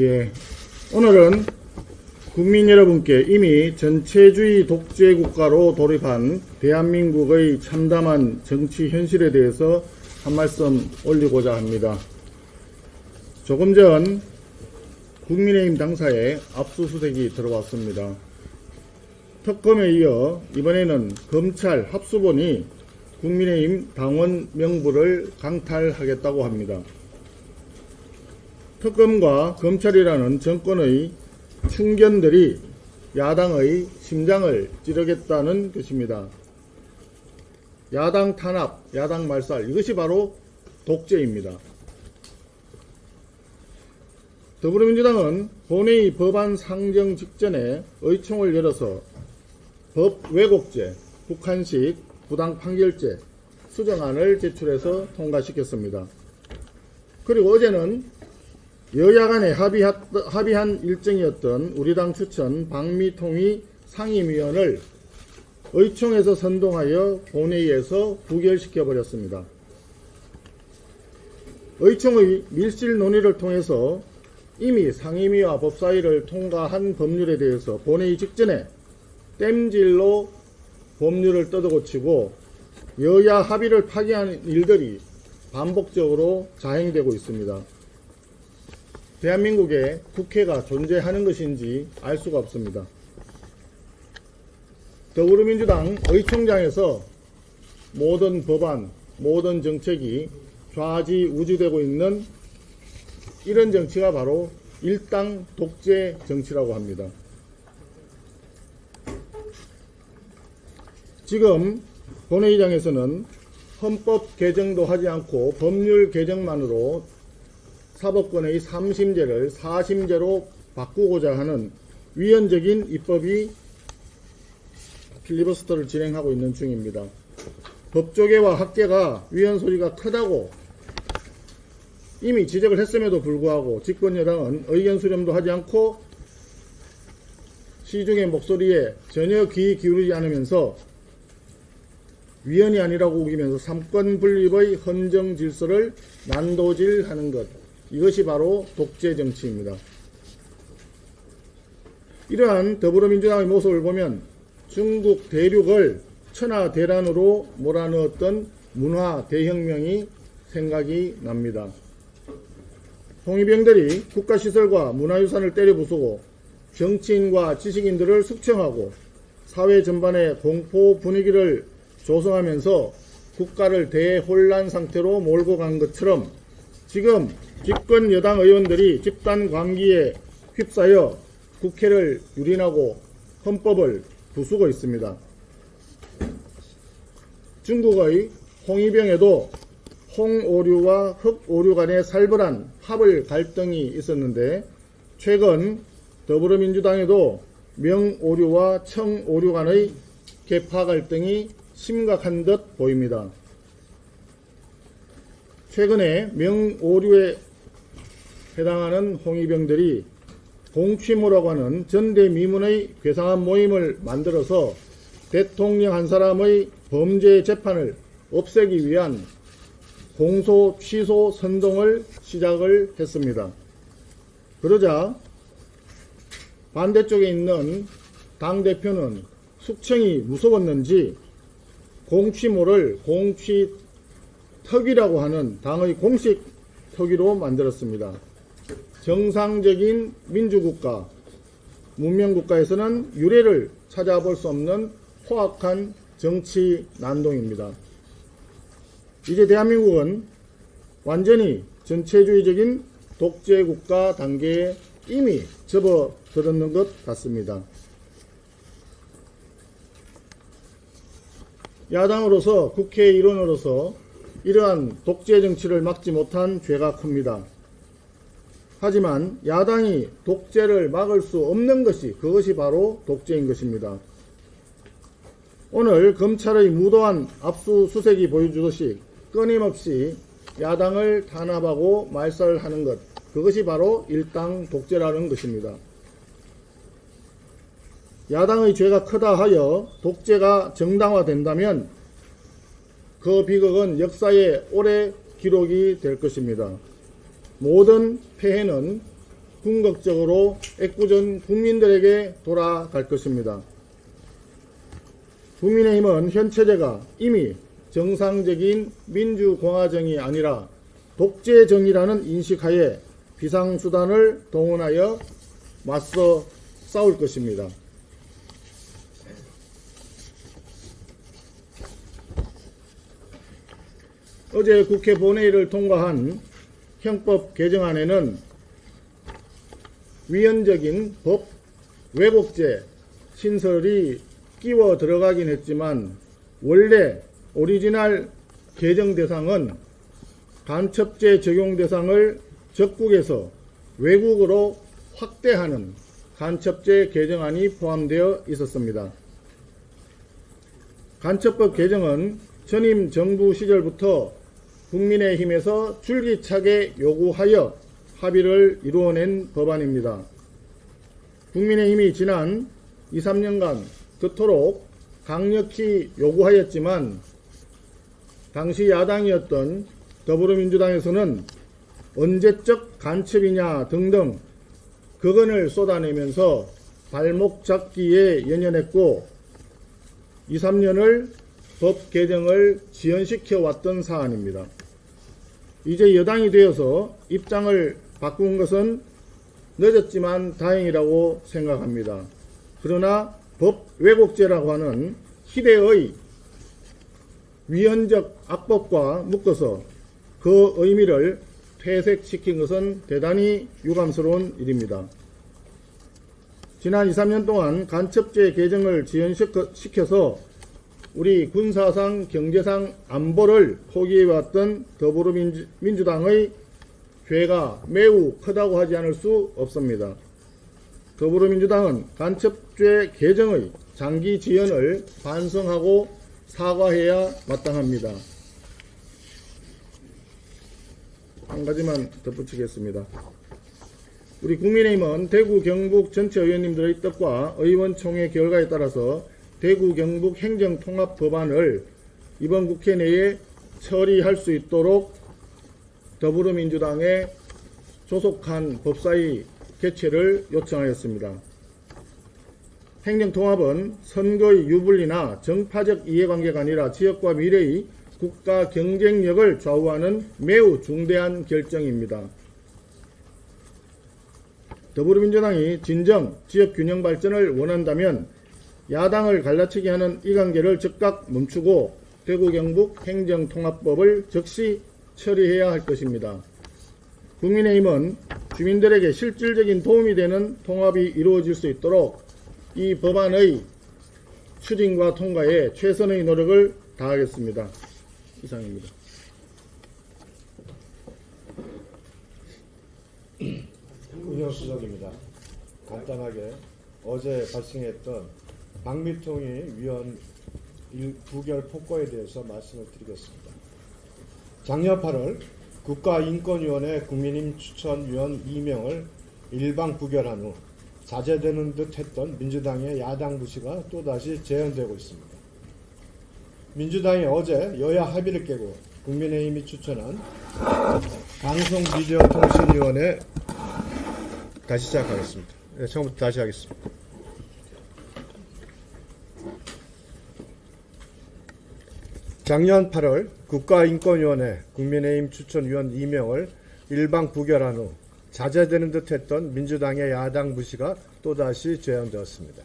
예, 오늘은 국민 여러분께 이미 전체주의 독재 국가로 돌입한 대한민국의 참담한 정치 현실에 대해서 한 말씀 올리고자 합니다. 조금 전 국민의힘 당사에 압수수색이 들어왔습니다. 특검에 이어 이번에는 검찰 합수본이 국민의힘 당원 명부를 강탈하겠다고 합니다. 특검과 검찰이라는 정권의 충견들이 야당의 심장을 찌르겠다는 것입니다. 야당 탄압, 야당 말살, 이것이 바로 독재입니다. 더불어민주당은 본회의 법안 상정 직전에 의총을 열어서 법 왜곡죄, 북한식 부당판결죄 수정안을 제출해서 통과시켰습니다. 그리고 어제는 여야 간에 합의한 일정이었던 우리 당 추천 방미통일 상임위원을 의총에서 선동하여 본회의에서 부결시켜버렸습니다. 의총의 밀실 논의를 통해서 이미 상임위와 법사위를 통과한 법률에 대해서 본회의 직전에 땜질로 법률을 뜯어고치고 여야 합의를 파기하는 일들이 반복적으로 자행되고 있습니다. 대한민국에 국회가 존재하는 것인지 알 수가 없습니다. 더불어민주당 의총장에서 모든 법안, 모든 정책이 좌지우지되고 있는 이런 정치가 바로 일당 독재 정치라고 합니다. 지금 본회의장에서는 헌법 개정도 하지 않고 법률 개정만으로 사법권의 3심제를 4심제로 바꾸고자 하는 위헌적인 입법이 필리버스터를 진행하고 있는 중입니다. 법조계와 학계가 위헌 소리가 크다고 이미 지적을 했음에도 불구하고 집권여당은 의견 수렴도 하지 않고 시중의 목소리에 전혀 귀 기울이지 않으면서 위헌이 아니라고 우기면서 삼권 분립의 헌정 질서를 난도질하는 것, 이것이 바로 독재 정치입니다. 이러한 더불어민주당의 모습을 보면 중국 대륙을 천하대란으로 몰아넣었던 문화 대혁명이 생각이 납니다. 홍위병들이 국가시설과 문화유산을 때려 부수고 정치인과 지식인들을 숙청하고 사회 전반에 공포 분위기를 조성하면서 국가를 대혼란 상태로 몰고 간 것처럼 지금 집권 여당 의원들이 집단 광기에 휩싸여 국회를 유린하고 헌법을 부수고 있습니다. 중국의 홍위병에도 홍오류와 흑오류 간의 살벌한 화벌 갈등이 있었는데 최근 더불어민주당에도 명오류와 청오류 간의 계파 갈등이 심각한 듯 보입니다. 최근에 명오류에 해당하는 홍위병들이 공취모라고 하는 전대미문의 괴상한 모임을 만들어서 대통령 한 사람의 범죄 재판을 없애기 위한 공소 취소 선동을 시작을 했습니다. 그러자 반대쪽에 있는 당대표는 숙청이 무서웠는지 공취모를 공취특위라고 하는 당의 공식 특위로 만들었습니다. 정상적인 민주국가, 문명국가에서는 유례를 찾아볼 수 없는 포악한 정치 난동입니다. 이제 대한민국은 완전히 전체주의적인 독재국가 단계에 이미 접어들었는 것 같습니다. 야당으로서 국회 일원으로서 이러한 독재 정치를 막지 못한 죄가 큽니다. 하지만 야당이 독재를 막을 수 없는 것이 그것이 바로 독재인 것입니다. 오늘 검찰의 무도한 압수수색이 보여주듯이 끊임없이 야당을 탄압하고 말살하는 것, 그것이 바로 일당 독재라는 것입니다. 야당의 죄가 크다 하여 독재가 정당화된다면 그 비극은 역사에 오래 기록이 될 것입니다. 모든 폐해는 궁극적으로 애꿎은 국민들에게 돌아갈 것입니다. 국민의힘은 현 체제가 이미 정상적인 민주공화정이 아니라 독재정이라는 인식하에 비상수단을 동원하여 맞서 싸울 것입니다. 어제 국회 본회의를 통과한 형법 개정안에는 위헌적인 법 왜곡죄 신설이 끼워 들어가긴 했지만 원래 오리지널 개정 대상은 간첩죄 적용 대상을 적국에서 외국으로 확대하는 간첩죄 개정안이 포함되어 있었습니다. 간첩법 개정은 전임 정부 시절부터 국민의힘에서 줄기차게 요구하여 합의를 이루어낸 법안입니다. 국민의힘이 지난 2, 3년간 그토록 강력히 요구하였지만 당시 야당이었던 더불어민주당에서는 언제적 간첩이냐 등등 극언을 쏟아내면서 발목 잡기에 연연했고 2, 3년을 법 개정을 지연시켜 왔던 사안입니다. 이제 여당이 되어서 입장을 바꾼 것은 늦었지만 다행이라고 생각합니다. 그러나 법 왜곡죄라고 하는 희대의 위헌적 악법과 묶어서 그 의미를 퇴색시킨 것은 대단히 유감스러운 일입니다. 지난 2, 3년 동안 간첩죄 개정을 지연시켜서 우리 군사상, 경제상 안보를 포기해왔던 더불어민주당의 죄가 매우 크다고 하지 않을 수 없습니다. 더불어민주당은 간첩죄 개정의 장기 지연을 반성하고 사과해야 마땅합니다. 한 가지만 덧붙이겠습니다. 우리 국민의힘은 대구 경북 전체 의원님들의 뜻과 의원총회 결과에 따라서 대구 경북 행정통합법안을 이번 국회 내에 처리할 수 있도록 더불어민주당에 조속한 법사위 개최를 요청하였습니다. 행정통합은 선거의 유불리나 정파적 이해관계가 아니라 지역과 미래의 국가 경쟁력을 좌우하는 매우 중대한 결정입니다. 더불어민주당이 진정 지역균형 발전을 원한다면 야당을 갈라치게 하는 이 관계를 즉각 멈추고 대구 경북 행정통합법을 즉시 처리해야 할 것입니다. 국민의힘은 주민들에게 실질적인 도움이 되는 통합이 이루어질 수 있도록 이 법안의 추진과 통과에 최선의 노력을 다하겠습니다. 이상입니다. 운영수석입니다. 간단하게 어제 발생했던 박미통의 위원 부결 폭거에 대해서 말씀을 드리겠습니다. 작년 8월 국가인권위원회 국민의힘 추천위원 2명을 일방 부결한 후 자제되는 듯 했던 민주당의 야당 무시가 또다시 재현되고 있습니다. 민주당이 어제 여야 합의를 깨고 국민의힘이 추천한 방송미디어통신위원회 다시 시작하겠습니다. 네, 처음부터 다시 하겠습니다. 작년 8월 국가인권위원회 국민의힘 추천위원 2명을 일방 부결한 후 자제되는 듯 했던 민주당의 야당 무시가 또다시 재현되었습니다.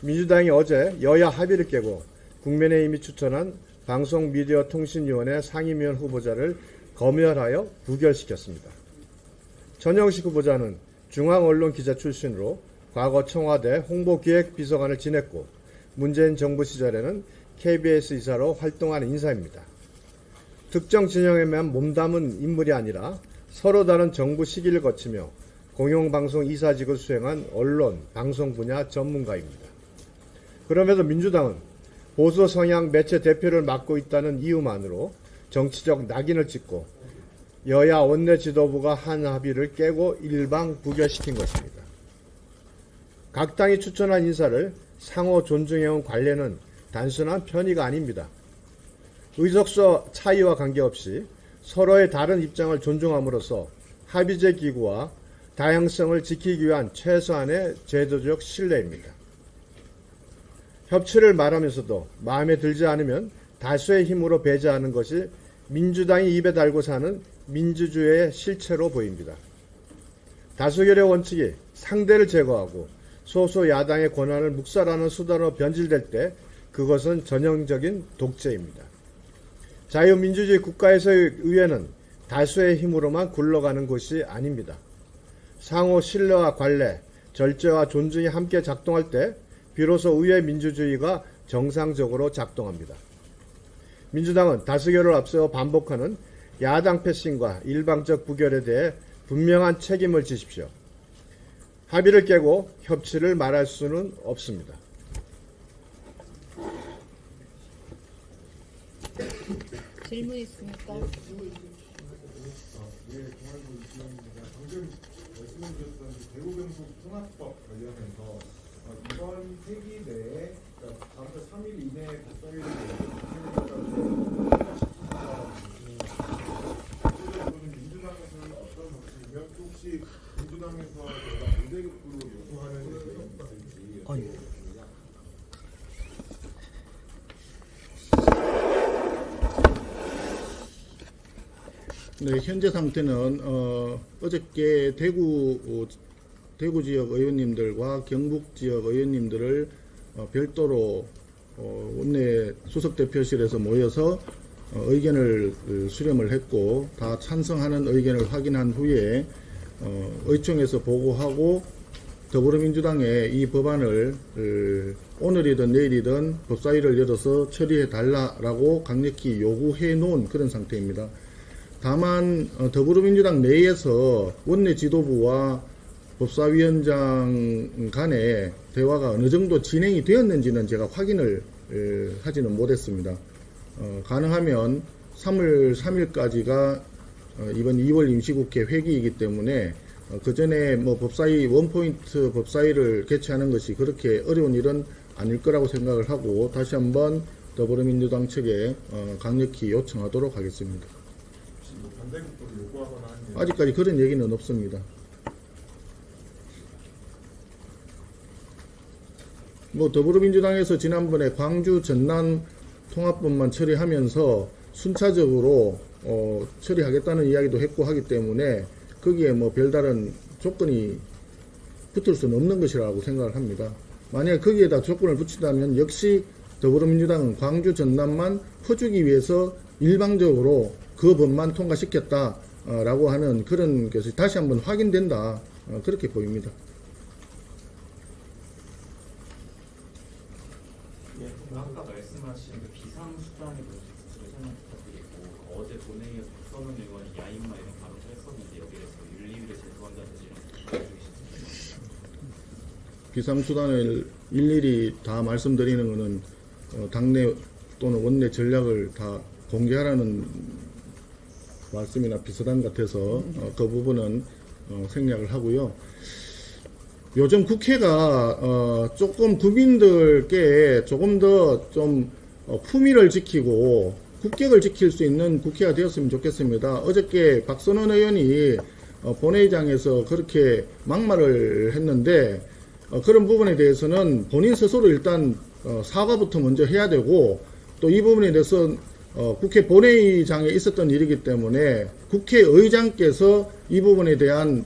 민주당이 어제 여야 합의를 깨고 국민의힘이 추천한 방송미디어통신위원회 상임위원 후보자를 검열하여 부결시켰습니다. 전영식 후보자는 중앙언론기자 출신으로 과거 청와대 홍보기획비서관을 지냈고 문재인 정부 시절에는 KBS 이사로 활동한 인사입니다. 특정 진영에만 몸담은 인물이 아니라 서로 다른 정부 시기를 거치며 공영방송 이사직을 수행한 언론, 방송 분야 전문가입니다. 그럼에도 민주당은 보수 성향 매체 대표를 맡고 있다는 이유만으로 정치적 낙인을 찍고 여야 원내 지도부가 한 합의를 깨고 일방 부결시킨 것입니다. 각 당이 추천한 인사를 상호 존중해온 관례는 단순한 편의가 아닙니다. 의석수 차이와 관계없이 서로의 다른 입장을 존중함으로써 합의제 기구와 다양성을 지키기 위한 최소한의 제도적 신뢰입니다. 협치를 말하면서도 마음에 들지 않으면 다수의 힘으로 배제하는 것이 민주당이 입에 달고 사는 민주주의의 실체로 보입니다. 다수결의 원칙이 상대를 제거하고 소수 야당의 권한을 묵살하는 수단으로 변질될 때 그것은 전형적인 독재입니다. 자유민주주의 국가에서의 의회는 다수의 힘으로만 굴러가는 것이 아닙니다. 상호 신뢰와 관례, 절제와 존중이 함께 작동할 때 비로소 의회 민주주의가 정상적으로 작동합니다. 민주당은 다수결을 앞세워 반복하는 야당 패싱과 일방적 부결에 대해 분명한 책임을 지십시오. 합의를 깨고 협치를 말할 수는 없습니다. 질문 있습니까? 방금 말씀해주셨던 대구경북 통합법 관련해서 이번 회기 내에 다음 달 3일 이내에 법사위를 구체적으로는 민주당에서는 어떤 방식이면 또 혹시 민주당에서 저희가 무대급부로 요구하는 내용이 있을지 네, 현재 상태는 어저께 대구 지역 의원님들과 경북 지역 의원님들을 별도로 원내 수석 대표실에서 모여서 의견을 수렴을 했고 다 찬성하는 의견을 확인한 후에 의총에서 보고하고 더불어민주당에 이 법안을 오늘이든 내일이든 법사위를 열어서 처리해 달라라고 강력히 요구해 놓은 그런 상태입니다. 다만 더불어민주당 내에서 원내 지도부와 법사위원장 간의 대화가 어느 정도 진행이 되었는지는 제가 확인을 하지는 못했습니다. 가능하면 3월 3일까지가 이번 2월 임시국회 회기이기 때문에 그 전에 뭐 법사위 원포인트 법사위를 개최하는 것이 그렇게 어려운 일은 아닐 거라고 생각을 하고 다시 한번 더불어민주당 측에 강력히 요청하도록 하겠습니다. 아직까지 그런 얘기는 없습니다. 뭐 더불어민주당에서 지난번에 광주 전남 통합법만 처리하면서 순차적으로 처리하겠다는 이야기도 했고 하기 때문에 거기에 뭐 별다른 조건이 붙을 수는 없는 것이라고 생각을 합니다. 만약에 거기에다 조건을 붙인다면 역시 더불어민주당은 광주 전남만 퍼주기 위해서 일방적으로 그 법만 통과시켰다라고 하는 그런 것이 다시 한번 확인된다 그렇게 보입니다. 예, 아까 말씀하신 그 비상수단에 대해서 설명 부탁드리고 어제 본회의에서 박선원 의원이 야인마 이런 발언을 했었는데 여기에 대해서 윤리위를 제소한다는 이런 비상수단을 일일이 다 말씀드리는 것은 당내 또는 원내 전략을 다 공개하라는 말씀이나 비슷한 것 같아서 그 부분은 생략을 하고요. 요즘 국회가 조금 국민들께 조금 더 좀 품위를 지키고 국격을 지킬 수 있는 국회가 되었으면 좋겠습니다. 어저께 박선원 의원이 본회의장에서 그렇게 막말을 했는데 그런 부분에 대해서는 본인 스스로 일단 사과부터 먼저 해야 되고 또 이 부분에 대해서 국회 본회의장에 있었던 일이기 때문에 국회의장께서 이 부분에 대한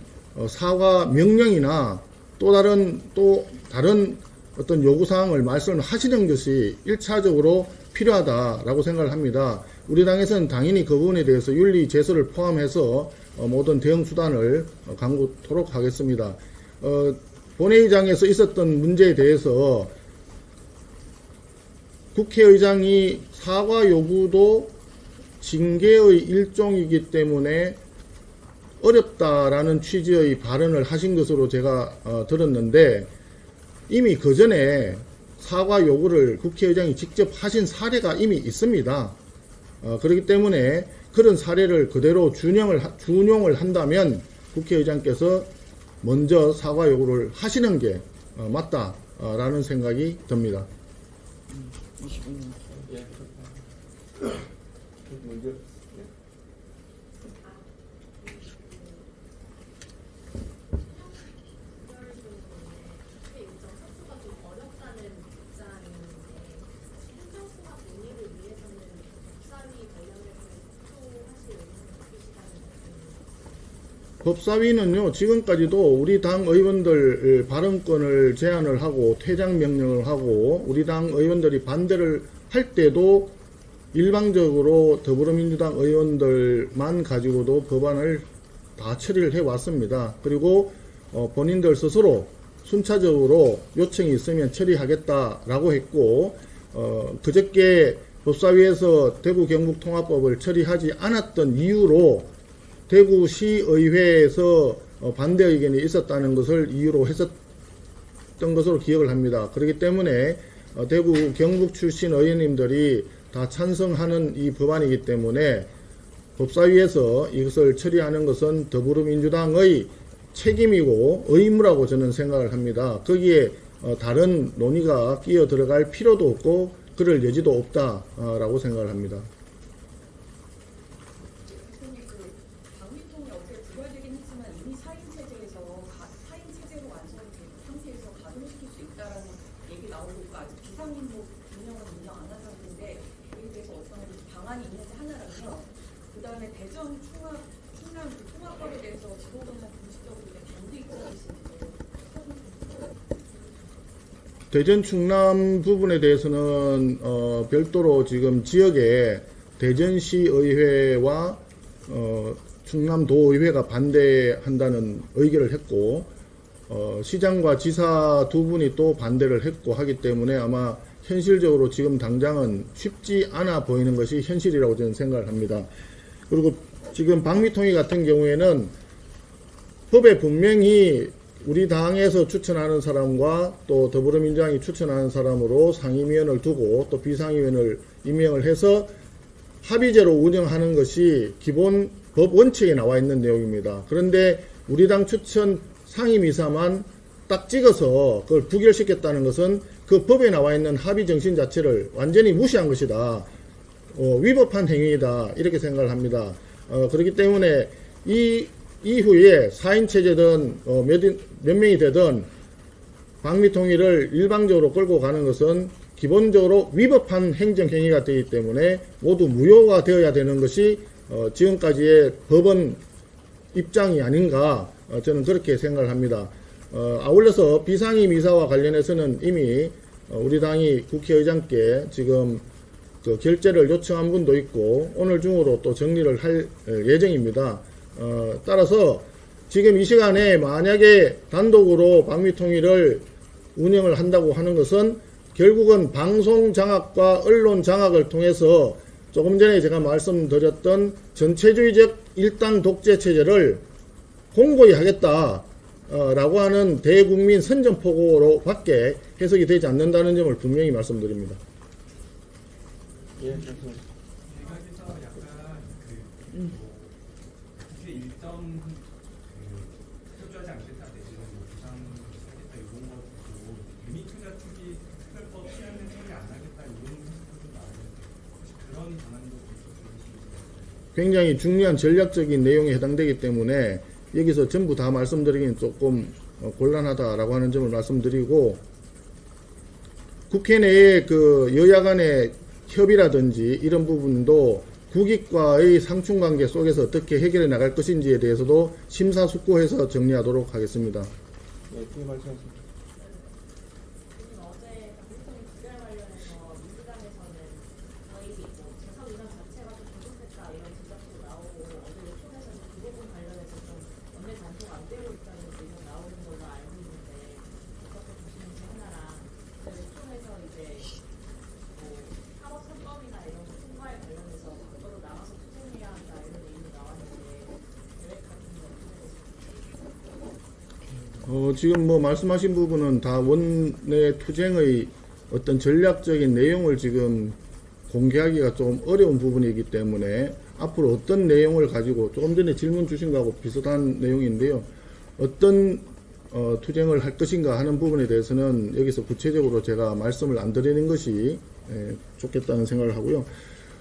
사과 명령이나 또 다른 어떤 요구사항을 말씀을 하시는 것이 1차적으로 필요하다라고 생각을 합니다. 우리 당에서는 당연히 그 부분에 대해서 윤리 제소를 포함해서 모든 대응 수단을 강구토록 하겠습니다. 본회의장에서 있었던 문제에 대해서 국회의장이 사과 요구도 징계의 일종이기 때문에 어렵다라는 취지의 발언을 하신 것으로 제가 들었는데 이미 그 전에 사과 요구를 국회의장이 직접 하신 사례가 이미 있습니다. 그렇기 때문에 그런 사례를 그대로 준용을 한다면 국회의장께서 먼저 사과 요구를 하시는 게 맞다라는 생각이 듭니다. 법사위는요, 지금까지도 우리 당 의원들 발언권을 제한을 하고 퇴장 명령을 하고 우리 당 의원들이 반대를 할 때도 일방적으로 더불어민주당 의원들만 가지고도 법안을 다 처리를 해왔습니다. 그리고 본인들 스스로 순차적으로 요청이 있으면 처리하겠다라고 했고, 그저께 법사위에서 대구 경북통합법을 처리하지 않았던 이유로 대구시의회에서 반대 의견이 있었다는 것을 이유로 했었던 것으로 기억을 합니다. 그렇기 때문에 대구 경북 출신 의원님들이 다 찬성하는 이 법안이기 때문에 법사위에서 이것을 처리하는 것은 더불어민주당의 책임이고 의무라고 저는 생각을 합니다. 거기에 다른 논의가 끼어 들어갈 필요도 없고 그럴 여지도 없다라고 생각을 합니다. 대표님, 방위통이 어제 부활되긴 했지만 이미 사인 체제로 완성이 된 상태에서 가동시킬 수 있다라는 얘기 나오고 있고 아직 비상인목 운영은 인정 안 한 상태인데 여기에 대해서 어떤 방안이 있는지 하나랑요. 그 다음에 대전 충남 통합법에 대해서 지도부는 공식적으로 반대 입장이신지. 대전 충남 부분에 대해서는 별도로 지금 지역에 대전시의회와 충남도의회가 반대한다는 의결을 했고 시장과 지사 두 분이 또 반대를 했고 하기 때문에 아마 현실적으로 지금 당장은 쉽지 않아 보이는 것이 현실이라고 저는 생각을 합니다. 그리고 지금 방위통일 같은 경우에는 법에 분명히 우리 당에서 추천하는 사람과 또 더불어민주당이 추천하는 사람으로 상임위원을 두고 또 비상위원을 임명을 해서 합의제로 운영하는 것이 기본 법 원칙에 나와 있는 내용입니다. 그런데 우리 당 추천 상임이사만 딱 찍어서 그걸 부결시켰다는 것은 그 법에 나와 있는 합의 정신 자체를 완전히 무시한 것이다. 위법한 행위이다. 이렇게 생각을 합니다. 그렇기 때문에 이 이후에 4인 체제든 몇 명이 되든 방위통일을 일방적으로 끌고 가는 것은 기본적으로 위법한 행정행위가 되기 때문에 모두 무효가 되어야 되는 것이 지금까지의 법원 입장이 아닌가 저는 그렇게 생각을 합니다. 아울러서 비상임 이사와 관련해서는 이미 우리 당이 국회의장께 지금 그 결재를 요청한 분도 있고 오늘 중으로 또 정리를 할 예정입니다. 따라서 지금 이 시간에 만약에 단독으로 방위통일을 운영을 한다고 하는 것은 결국은 방송 장악과 언론 장악을 통해서 조금 전에 제가 말씀드렸던 전체주의적 일당 독재 체제를 공고히 하겠다라고 하는 대국민 선전포고로 밖에 해석이 되지 않는다는 점을 분명히 말씀드립니다. 대각에서 약간 국회 일정 협조하지 않겠다 내지는 부상하겠다 이런 것도 유니크자 투기 특별법 시행을 처리 안 하겠다 이런 해석도 나오는데 혹시 그런 방안도 있으신가요? 굉장히 중요한 전략적인 내용에 해당되기 때문에 여기서 전부 다 말씀드리기는 조금 곤란하다라고 하는 점을 말씀드리고 국회 내에 그 여야 간의 협의라든지 이런 부분도 국익과의 상충관계 속에서 어떻게 해결해 나갈 것인지에 대해서도 심사숙고해서 정리하도록 하겠습니다. 어제 방위통일 부결 관련해서 민주당에서는 거의 재선 의장 자체가 좀 부족했다 이런 지적도 나오고 어제 요청에서는 그 부분 관련해서 좀 원내 단속 안 되고 있다는 의견 나오는 걸로 알고 있는데 어떻게 보시는지 하나랑 요청에서 이제 사법 3법이나 이런 거 통과에 관련해서 밖으로 나가서 투쟁해야 한다 이런 얘기도 나왔는데 계획 같은 게 어떻게 되세요? 지금 뭐 말씀하신 부분은 다 원내 투쟁의 어떤 전략적인 내용을 지금 공개하기가 좀 어려운 부분이기 때문에 앞으로 어떤 내용을 가지고 조금 전에 질문 주신 거하고 비슷한 내용인데요. 어떤 투쟁을 할 것인가 하는 부분에 대해서는 여기서 구체적으로 제가 말씀을 안 드리는 것이 좋겠다는 생각을 하고요.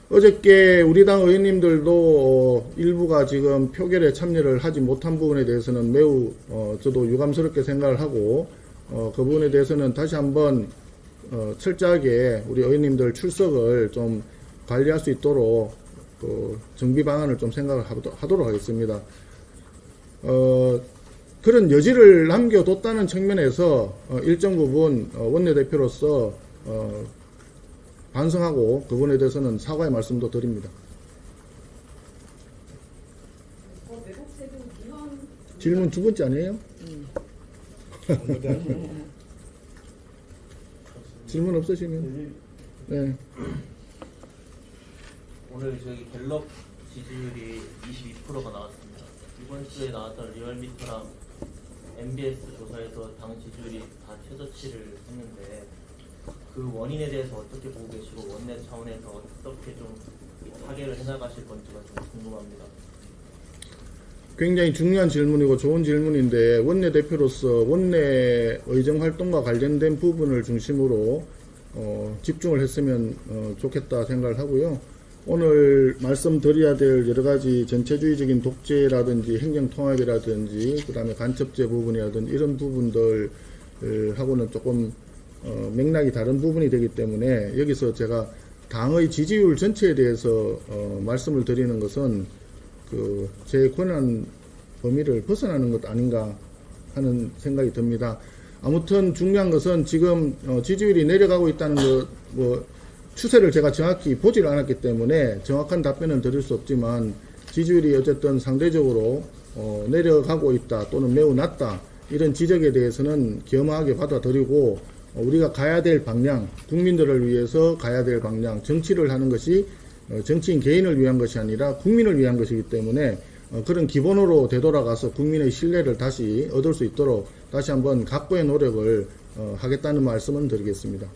어저께 우리 당 의원님들도 일부가 지금 표결에 참여를 하지 못한 부분에 대해서는 매우 저도 유감스럽게 생각을 하고 그 부분에 대해서는 다시 한번 철저하게 우리 의원님들 출석을 좀 관리할 수 있도록 정비 방안을 좀 생각을 하도록 하겠습니다. 그런 여지를 남겨뒀다는 측면에서 일정 부분 원내대표로서 반성하고 그분에 대해서는 사과의 말씀도 드립니다. 외국 세금 민원 질문 두 번째 아니에요? 질문 없으시면 네. 오늘 저희 갤럽 지지율이 22%가 나왔습니다. 이번 주에 나왔던 리얼미터랑 MBS 조사에서 당 지지율이 다 최저치를 했는데 그 원인에 대해서 어떻게 보고 계시고 원내 차원에서 어떻게 좀 타개를 해나가실 건지가 좀 궁금합니다. 굉장히 중요한 질문이고 좋은 질문인데 원내대표로서 원내 의정활동과 관련된 부분을 중심으로 집중을 했으면 좋겠다 생각을 하고요. 오늘 말씀드려야 될 여러 가지 전체주의적인 독재라든지 행정통합이라든지 그 다음에 간첩죄 부분이라든지 이런 부분들 하고는 조금 맥락이 다른 부분이 되기 때문에 여기서 제가 당의 지지율 전체에 대해서 말씀을 드리는 것은 제 권한 범위를 벗어나는 것 아닌가 하는 생각이 듭니다. 아무튼 중요한 것은 지금 지지율이 내려가고 있다는 것, 추세를 제가 정확히 보지를 않았기 때문에 정확한 답변은 드릴 수 없지만 지지율이 어쨌든 상대적으로 내려가고 있다 또는 매우 낮다 이런 지적에 대해서는 겸허하게 받아들이고 우리가 가야 될 방향, 국민들을 위해서 가야 될 방향, 정치를 하는 것이 정치인 개인을 위한 것이 아니라 국민을 위한 것이기 때문에 그런 기본으로 되돌아가서 국민의 신뢰를 다시 얻을 수 있도록 다시 한번 각고의 노력을 하겠다는 말씀을 드리겠습니다.